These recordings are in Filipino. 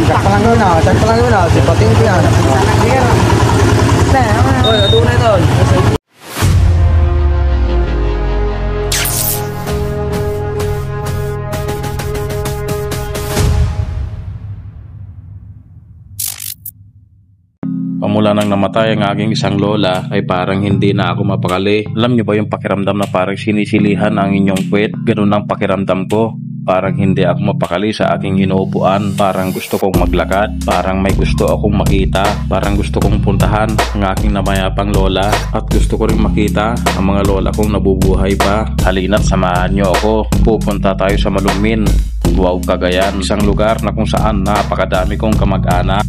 Check pa lang yun ah. Check pa lang yun ah. Sipating ko yan. Oy, ito na ito. Pamula nang namatay ang aking isang lola ay parang hindi na ako mapakali. Alam niyo ba yung pakiramdam na parang sinisilihan ang inyong puwet? Ganun ang pakiramdam ko. Parang hindi ako mapakali sa aking inuupuan. Parang gusto kong maglakad. Parang may gusto akong makita. Parang gusto kong puntahan ang aking namayapang lola. At gusto ko rin makita ang mga lola kong nabubuhay pa. Halina't samahan niyo ako. Pupunta tayo sa Malungmin, Wow, Cagayan. Isang lugar na kung saan napakadami kong kamag-anak.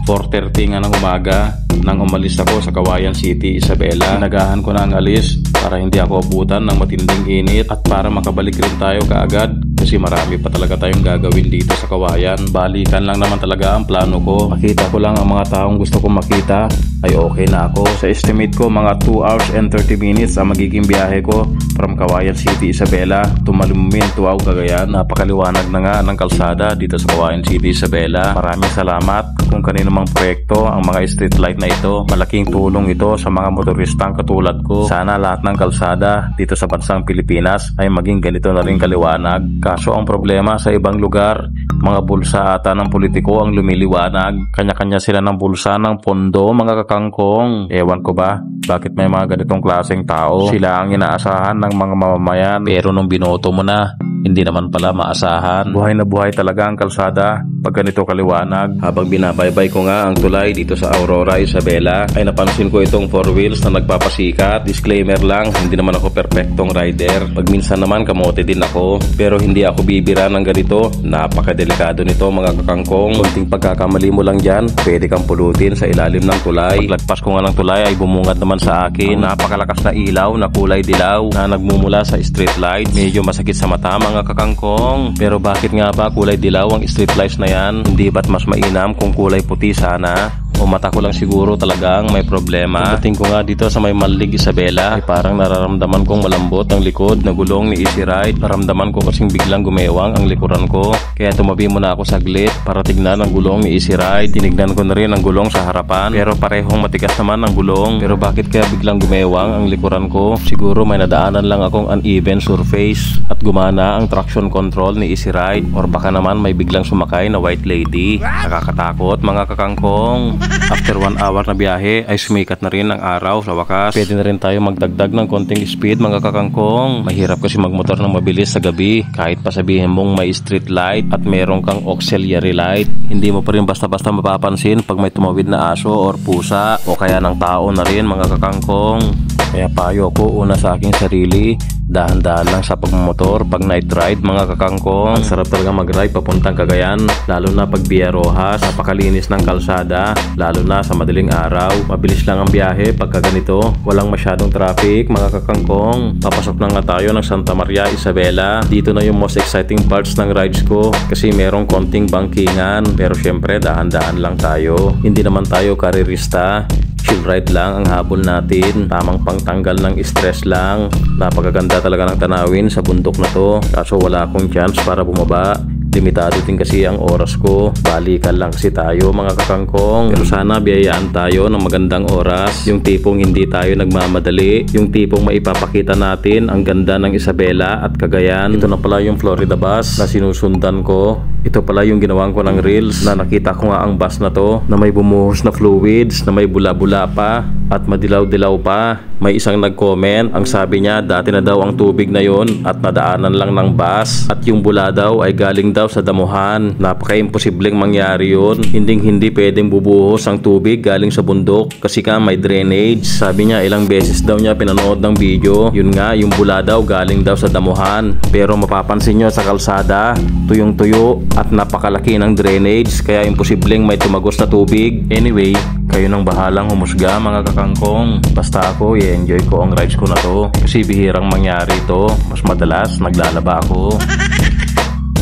4:30 nga ng umaga nang umalis ako sa Kawayan City, Isabela. Nagahan ko na ang alis para hindi ako abutan ng matinding init at para makabalik rin tayo kaagad kasi marami pa talaga tayong gagawin dito sa Kawayan. Balikan lang naman talaga ang plano ko. Makita ko lang ang mga taong gusto kong makita ay okay na ako. Sa estimate ko mga 2 hours and 30 minutes ang magiging biyahe ko from Kawayan City, Isabela to Malungmin, Wow, Cagayan. Napakaliwanag na nga ng kalsada dito sa Kawayan City, Isabela. Maraming salamat kung kanino mang proyekto ang mga street light na ito. Malaking tulong ito sa mga motoristang katulad ko. Sana lahat ng kalsada dito sa bansang Pilipinas ay maging ganito na rin kaliwanag. Kaso ang problema sa ibang lugar, mga bulsa ata ng politiko ang lumiliwanag. Kanya-kanya sila ng bulsa ng pondo, mga kakangkong. Ewan ko ba bakit may mga ganitong klaseng tao? Sila ang inaasahan ng mga mamamayan, pero nung binoto mo na, hindi naman pala maasahan. Buhay na buhay talaga ang kalsada pag ganito kaliwanag. Habang binabaybay ko nga ang tulay dito sa Aurora, Isabela, ay napansin ko itong 4 wheels na nagpapasikat. Disclaimer lang, hindi naman ako perfectong rider. Pagminsan naman kamote din ako, pero hindi ako bibira ng ganito. Napakadelikado nito, mga kakangkong. Kunting pagkakamali mo lang dyan, pwede kang pulutin sa ilalim ng tulay. Paglagpas ko nga ng tulay ay bumungad naman sa akin napakalakas na ilaw na kulay dilaw na nagmumula sa street light. Medyo masakit sa mata, mga kakangkong. Pero bakit nga ba kulay dilaw ang street lights na yan? Hindi ba't mas mainam kung kulay puti sana? O mata ko lang siguro talagang may problema. Pagdating ko nga dito sa may Malig, Isabela, ay parang nararamdaman kong malambot ang likod na gulong ni Easy Ride. Naramdaman ko kasing biglang gumewang ang likuran ko. Kaya tumabi muna ako saglit para tignan ang gulong ni Easy Ride. Tinignan ko na rin ang gulong sa harapan, pero parehong matigas naman ang gulong. Pero bakit kaya biglang gumewang ang likuran ko? Siguro may nadaanan lang akong uneven surface at gumana ang traction control ni Easy Ride. Or baka naman may biglang sumakay na white lady. Nakakatakot, mga kakangkong. After 1 hour na biyahe ay sumikat na rin ang araw sa wakas. Pwede na rin tayo magdagdag ng konting speed, mga kakangkong. Mahirap kasi magmotor ng mabilis sa gabi kahit pa sabihin mong may street light at meron kang auxiliary light. Hindi mo pa rin basta-basta mapapansin pag may tumawid na aso or pusa o kaya ng tao na rin, mga kakangkong. Kaya payo ko una sa aking sarili, dahan-dahan lang sa pagmamotor pag night ride, mga kakangkong. Ang sarap talaga mag-ride papuntang Cagayan, lalo na pag Via Rojas. Napakalinis ng kalsada, lalo na sa madaling araw. Mabilis lang ang biyahe pagka ganito, walang masyadong traffic, mga kakangkong. Papasok na nga tayo ng Santa Maria, Isabela. Dito na yung most exciting parts ng rides ko kasi merong konting bangkingan. Pero syempre dahan-dahan lang tayo, hindi naman tayo karirista. Chill ride lang ang habol natin, tamang pangtanggal ng stress lang. Napakaganda talaga ng tanawin sa bundok na to, kaso wala akong chance para bumaba. Limitado din kasi ang oras ko. Balikan lang kasi tayo, mga kakangkong. Pero sana biyayaan tayo ng magandang oras. Yung tipong hindi tayo nagmamadali. Yung tipong maipapakita natin ang ganda ng Isabela at Cagayan. Ito na pala yung Florida bus na sinusundan ko. Ito pala yung ginawan ko ng reels na nakita ko nga ang bus na to na may bumuhos na fluids, na may bula-bula pa at madilaw-dilaw pa. May isang nag-comment, ang sabi niya dati na daw ang tubig na yon at nadaanan lang ng bus at yung bula daw ay galing daw sa damuhan. Napaka-imposibleng mangyari yun. Hindi pwedeng bubuhos ang tubig galing sa bundok kasi ka may drainage. Sabi niya ilang beses daw niya pinanood ng video. Yun nga, yung bula daw galing daw sa damuhan. Pero mapapansin nyo sa kalsada, tuyong-tuyo at napakalaki ng drainage kaya imposibleng may tumagos na tubig. Anyway, kayo nang bahalang humusga, mga kakangkong. Basta ako, i-enjoy ko ang rides ko na to kasi bihirang mangyari to. Mas madalas naglalaba ako.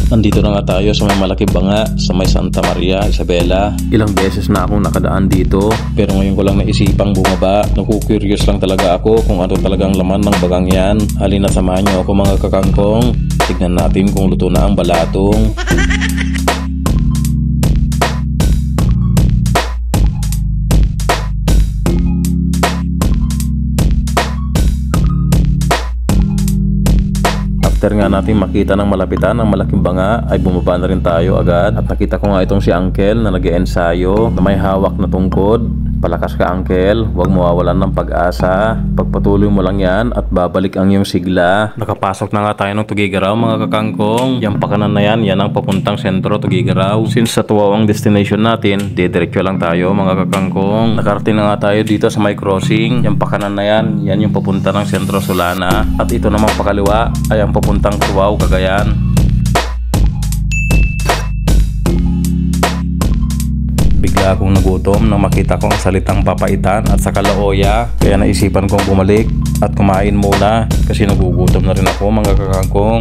Nandito na nga tayo sa may malaki banga sa may Santa Maria, Isabela. Ilang beses na akong nakadaan dito pero ngayon ko lang naisipang bumaba. Naku-curious lang talaga ako kung ano talagang laman ng bagang yan. Halina samahan niyo ako, mga kakangkong. Tignan natin kung luto na ang balatong. After nga natin makita ng malapitan ng malaking banga ay bumaba na rin tayo agad. At nakita ko nga itong si Uncle na nag-e-ensayo na may hawak na tungkod. Palakas ka Uncle, huwag mawawalan ng pag-asa. Pagpatuloy mo lang yan at babalik ang iyong sigla. Nakapasok na nga tayo ng Tugigaraw mga kakangkong. Yang pakanan na yan ang papuntang sentro Tugigaraw. Since sa Tuwaw ang destination natin, didiretso lang tayo mga kakangkong. Nakarating na nga tayo dito sa may crossing. Yang pakanan na yan yung papunta ng sentro Solana. At ito namang pakaliwa ay ang papuntang Tuwaw, Cagayan. Bigla akong nagutom nang makita ko ang salitang papaitan at saka laoya. Kaya naisipan kong bumalik at kumain muna kasi nagugutom na rin ako mga kakangkong.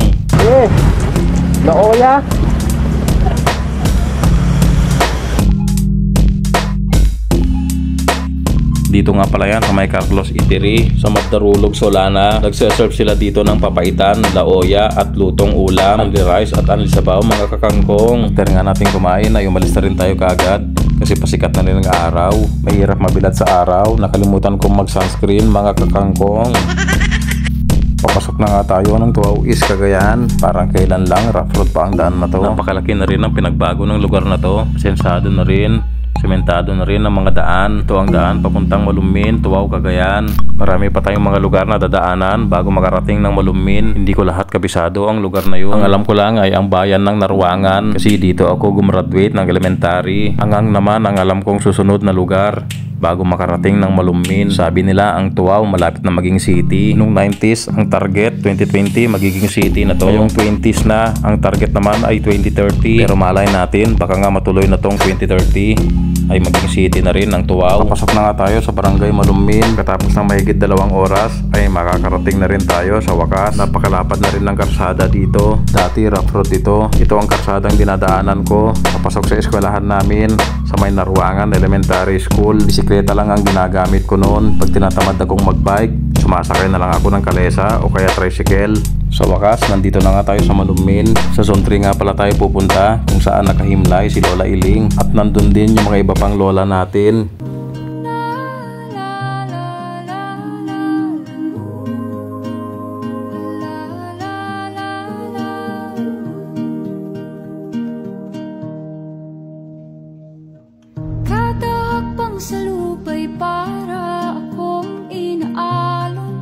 Laoya. Dito nga pala yan sa may Carlos Eatery sa Magdarulog, Solana. Nagse-serve sila dito ng papaitan, laoya at lutong ulam, only rice at only sabaw mga kakangkong. After nga natin kumain ay umalis na rin tayo kaagad kasi pasikat na rin ang araw. Mahirap mabilad sa araw. Nakalimutan kong mag-sunscreen mga kakangkong. Papasok na nga tayo ng Tuwaw East, Cagayan. Parang kailan lang, rough road pa ang daan na to. Napakalaki na rin ang pinagbago ng lugar na to. Sensado na rin. Sementado na rin ang mga daan. Ito ang daan papuntang Malumin, Tuwaw, Cagayan. Marami pa tayong mga lugar na dadaanan bago makarating ng Malumin. Hindi ko lahat kabisado ang lugar na yun. Ang alam ko lang ay ang bayan ng Naruangan kasi dito ako gumraduate ng elementary. Hanggang naman ang alam kong susunod na lugar bago makarating ng Malumin. Sabi nila ang Tuwaw malapit na maging city. Noong 90s ang target 2020 magiging city na to. Ngayong 20s na ang target naman ay 2030. Pero malay natin baka nga matuloy na tong 2030 ay maging city na rin ang Tuwaw. Papasok na nga tayo sa barangay Malumin. Katapos ng mahigit 2 oras ay makakarating na rin tayo sa wakas. Napakalapad na rin ng karsada dito. Dati rough road ito. Ito ang karsadang dinadaanan ko papasok sa eskwelahan namin sa may Naruangan Elementary School. Bisikleta lang ang ginagamit ko noon. Pag tinatamad akong magbike, sumasakay na lang ako ng kalesa o kaya tricycle. Sa wakas, nandito na nga tayo sa Malumin. Sa Zone 3 nga pala tayo pupunta kung saan nakahimlay si Lola Iling. At nandun din yung mga iba pang lola natin. Katahakbang sa lupa'y para akong inaalon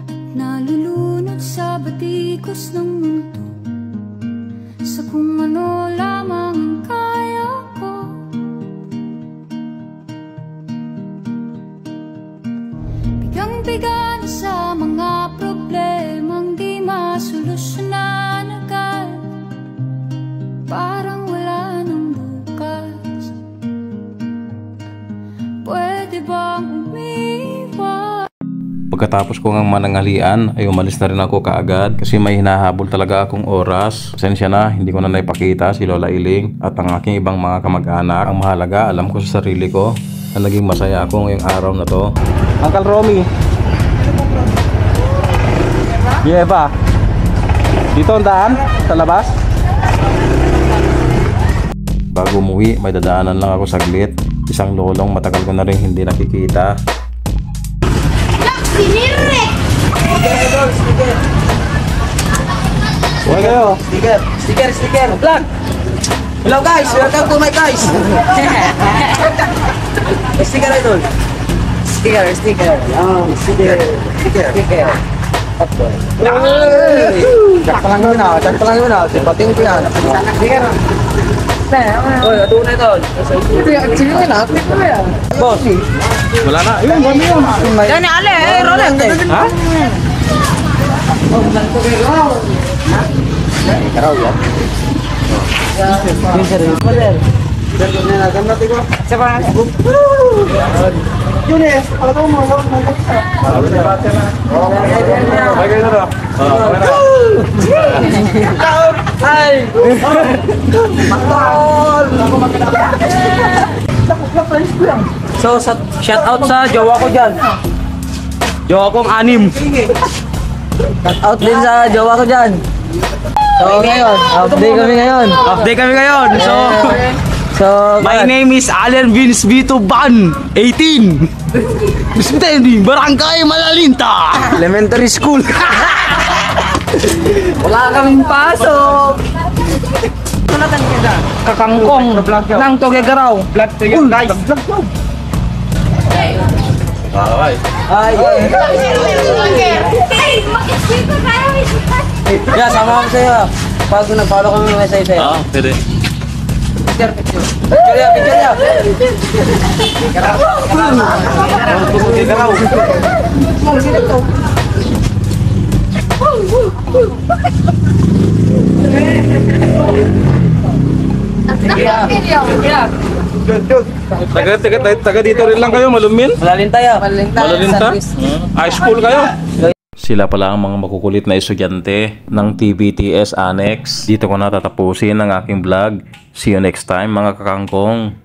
at nalulunod sa batikos ng mundo sa kung ano lamang ang kaya ko. Bigang-biga na sa mga problemang di masolusyonan agad. Parang wala nang bukas. Pwede bang umiwas? Pagkatapos ko ngang mananghalian ay umalis na rin ako kaagad kasi may hinahabol talaga akong oras. Pasensya na, hindi ko na naipakita si Lola Iling at ang aking ibang mga kamag-anak. Ang mahalaga, alam ko sa sarili ko na naging masaya ako ngayong araw na to. Uncle Romy. Eva. Dito ang daan sa labas. Bago umuwi, may dadaanan lang ako saglit. Isang lolong matagal ko na rin hindi nakikita. Sinirek! Huwag kayo. Sticker. Vlog. Hello guys, welcome to my guys. Sticker idol. Sticker. Sticker. Chat pa lang gawin na. Simpating ko yan. Sticker. Oy, ado na ito. Sige na, click mo yan. Boss. Wala na. Ayun, mami yun. Yan ni Ale, Rolex. Ha? Karaw yan. Yunes, alam mo So, shout out sa jowa ko dyan. Jowa kong 6. Shout out din sa jowa ko dyan. So, ngayon, off day kami ngayon. So, My name is Allen Vince Vito Ban, 18. Standing, Barangay Malalinta. elementary school. Wala kaming pasok. Kakangkong ng Tugigaraw. Vlog to yun, guys. Vlog to. Ay. Yeah, sama kami sa'yo. Pag nag-follow kami ng message sa'yo. Oo, pwede. Picture ya, picture ya. Tugigaraw. Taga dito rin lang kayo, Malumin? Malalim tayo. Malalinta? High school kayo? Sila pala ang mga makukulit na estudyante ng TBTS Annex. Dito ko natatapusin ang aking vlog. See you next time mga kakangkong.